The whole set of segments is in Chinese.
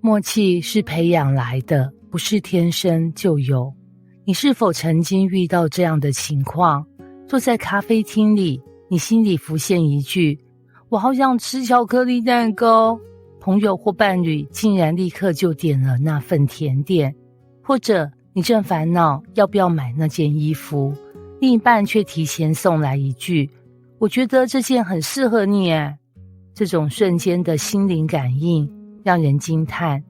默契是培養來的，不是天生就有。你是否曾經遇到這樣的情況？坐在咖啡廳裡，你心裡浮現一句：我好想吃巧克力蛋糕。朋友或伴侶竟然立刻就點了那份甜點。或者你正煩惱要不要買那件衣服，另一半卻提前送來一句：我覺得這件很適合你耶。這種瞬間的心靈感應讓人驚嘆，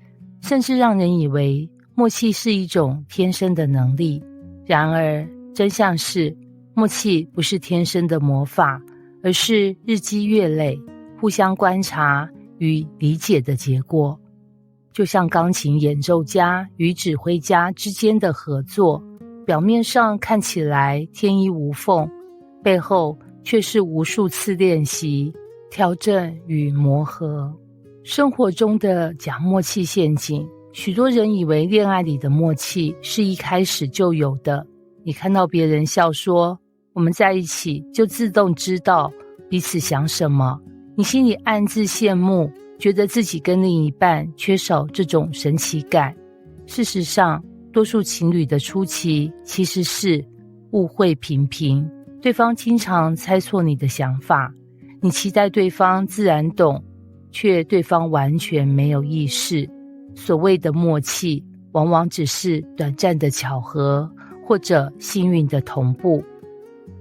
甚至讓人以為默契是一種天生的能力。然而真相是，默契不是天生的魔法，而是日積月累、互相觀察與理解的結果。就像鋼琴演奏家與指揮家之間的合作，表面上看起來天衣無縫，背後卻是無數次練習、調整與磨合。生活中的假默契陷阱，許多人以為戀愛裡的默契是一開始就有的。你看到別人笑說我們在一起就自動知道彼此想什麼，你心裡暗自羨慕，覺得自己跟另一半缺少這種神奇感。事實上，多數情侶的初期其實是誤會頻頻，對方經常猜錯你的想法，你期待對方自然懂，卻對方完全沒有意識。所謂的默契，往往只是短暫的巧合，或者幸運的同步。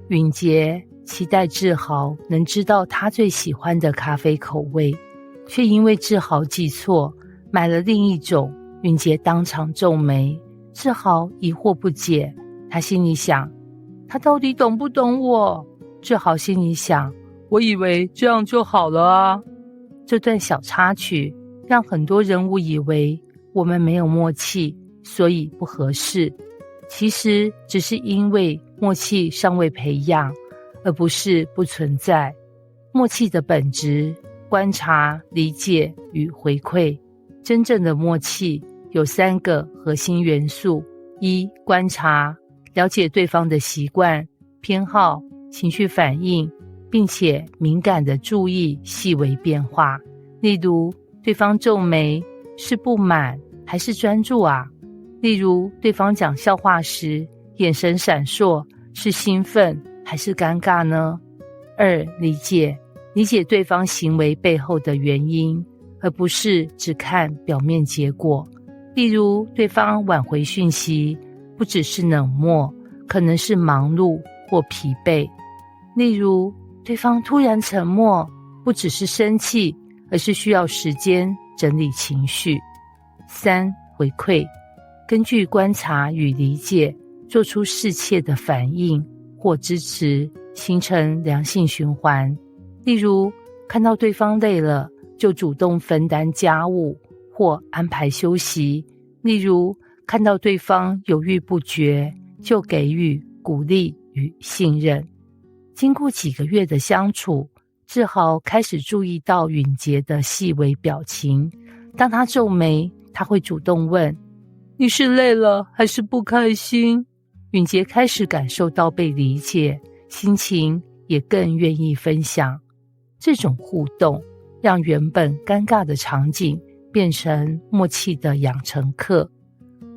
允潔期待志豪能知道他最喜歡的咖啡口味，卻因為志豪記錯，買了另一種。允潔當場皺眉，志豪疑惑不解，他心裡想，他到底懂不懂我？志豪心裡想，我以為這樣就好了啊。這段小插曲讓很多人誤以為我們沒有默契，所以不合適。其實只是因為默契尚未培養，而不是不存在。默契的本質，觀察、理解與回饋。真正的默契有3個核心元素：一、觀察，了解對方的習慣、偏好、情緒反應，並且敏感地注意細微變化。例如，對方皺眉，是不滿還是專注啊？例如，對方講笑話時眼神閃爍，是興奮還是尷尬呢？二、理解對方行為背後的原因，而不是只看表面結果。例如，對方挽回訊息，不只是冷漠，可能是忙碌或疲憊。例如，對方突然沉默，不只是生氣，而是需要時間整理情緒。三、回饋，根據觀察與理解，做出適切的反應或支持，形成良性循環。例如，看到對方累了，就主動分擔家務或安排休息。例如，看到對方猶豫不決，就給予鼓勵與信任。經過幾個月的相處，志豪開始注意到允潔的細微表情。當他皺眉，他會主動問：你是累了還是不開心？允潔開始感受到被理解，心情也更願意分享。這種互動讓原本尷尬的場景變成默契的養成課。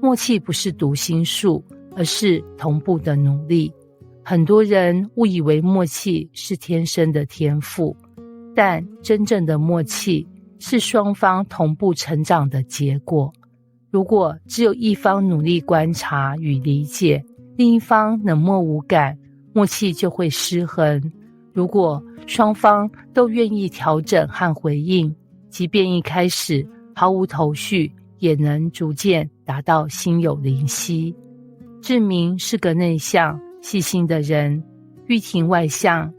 默契不是讀心術，而是同步的努力。很多人誤以為默契是天生的天賦，但真正的默契是雙方同步成長的結果。如果只有一方努力觀察與理解，另一方冷漠無感，默契就會失衡。如果雙方都願意調整和回應，即便一開始毫無頭緒，也能逐漸達到心有靈犀。志明是個內向、細心的人，玉婷外向，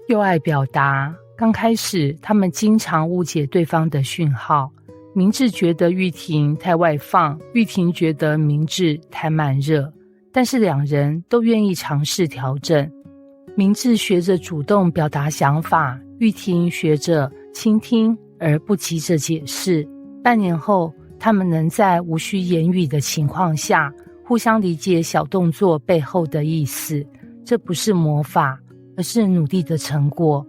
又愛表達。剛開始，他們經常誤解對方的訊號。明智覺得玉婷太外放，玉婷覺得明智太慢熱，但是兩人都願意嘗試調整。明智學着主動表達想法，玉婷學着傾聽而不急着解釋。半年後，他們能在無需言語的情況下，互相理解小動作背後的意思。這不是魔法，而是努力的成果。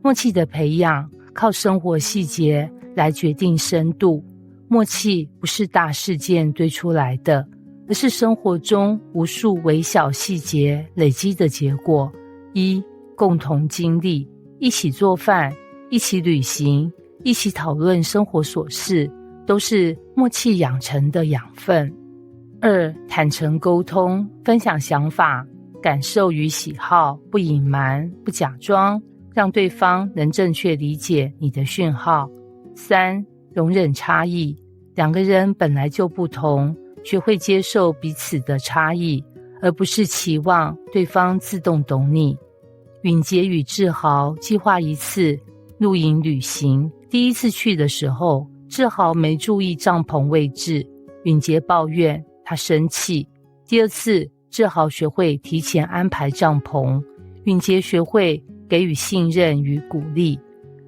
默契的培養靠生活細節來決定深度。默契不是大事件堆出來的，而是生活中無數微小細節累積的結果。一、共同經歷，一起做飯，一起旅行，一起討論生活瑣事，都是默契養成的養分。二、坦誠溝通，分享想法、感受與喜好，不隱瞞，不假裝，讓對方能正確理解你的訊號。三、容忍差異，兩個人本來就不同，學會接受彼此的差異，而不是期望對方自動懂你。允潔與志豪計劃一次露營旅行，第一次去的時候，志豪沒注意帳篷位置，允潔抱怨他生氣。第二次，志豪學會提前安排帳篷，允潔學會給予信任與鼓勵。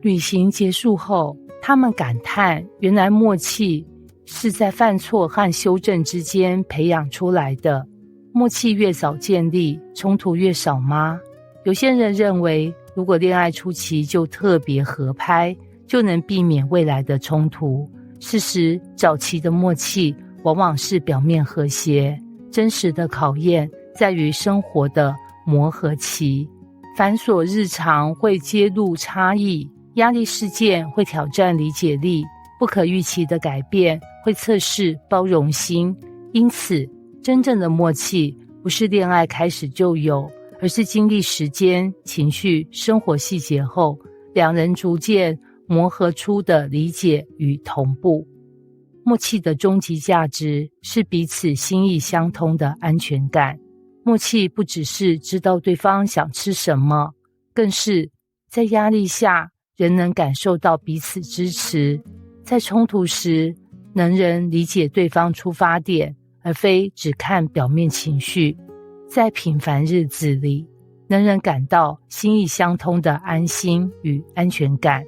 旅行結束後，他們感嘆，原來默契是在犯錯和修正之間培養出來的。默契越早建立，衝突越少嗎？有些人認為，如果戀愛初期就特別合拍，就能避免未來的衝突。事實，早期的默契往往是表面和諧，真實的考驗在於生活的磨合期。繁瑣日常會揭露差異，壓力事件會挑戰理解力，不可預期的改變會測試包容心。因此，真正的默契不是戀愛開始就有，而是經歷時間、情緒、生活細節後，兩人逐漸磨合出的理解與同步。默契的終極價值是彼此心意相通的安全感。默契不只是知道對方想吃什麼，更是在壓力下仍能感受到彼此支持，在衝突時能人理解對方出發點，而非只看表面情緒。在平凡日子裡，能人感到心意相通的安心與安全感。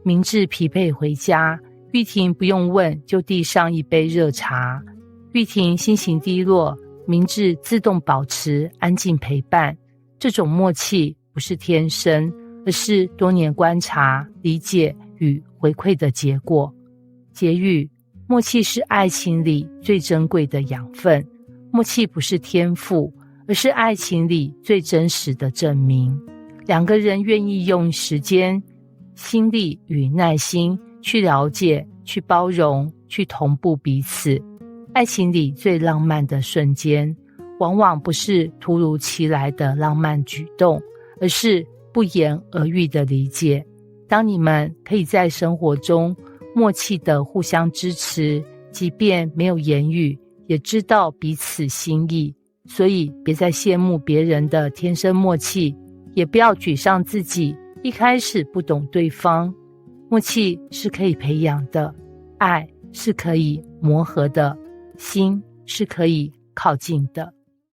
明智疲憊回家，玉婷不用問就遞上一杯熱茶。玉婷心情低落，明智自動保持安靜陪伴。這種默契不是天生，而是多年觀察、理解與回饋的結果。結語：默契是愛情裡最珍貴的養分。默契不是天賦，而是愛情裡最真實的證明。兩個人願意用時間、心力與耐心去了解、去包容、去同步彼此。愛情裡最浪漫的瞬間，往往不是突如其來的浪漫舉動，而是不言而喻的理解。當你們可以在生活中默契地互相支持，即便沒有言語，也知道彼此心意。所以別再羨慕別人的天生默契，也不要沮喪自己一開始不懂對方。默契是可以培養的，愛是可以磨合的，心是可以靠近的。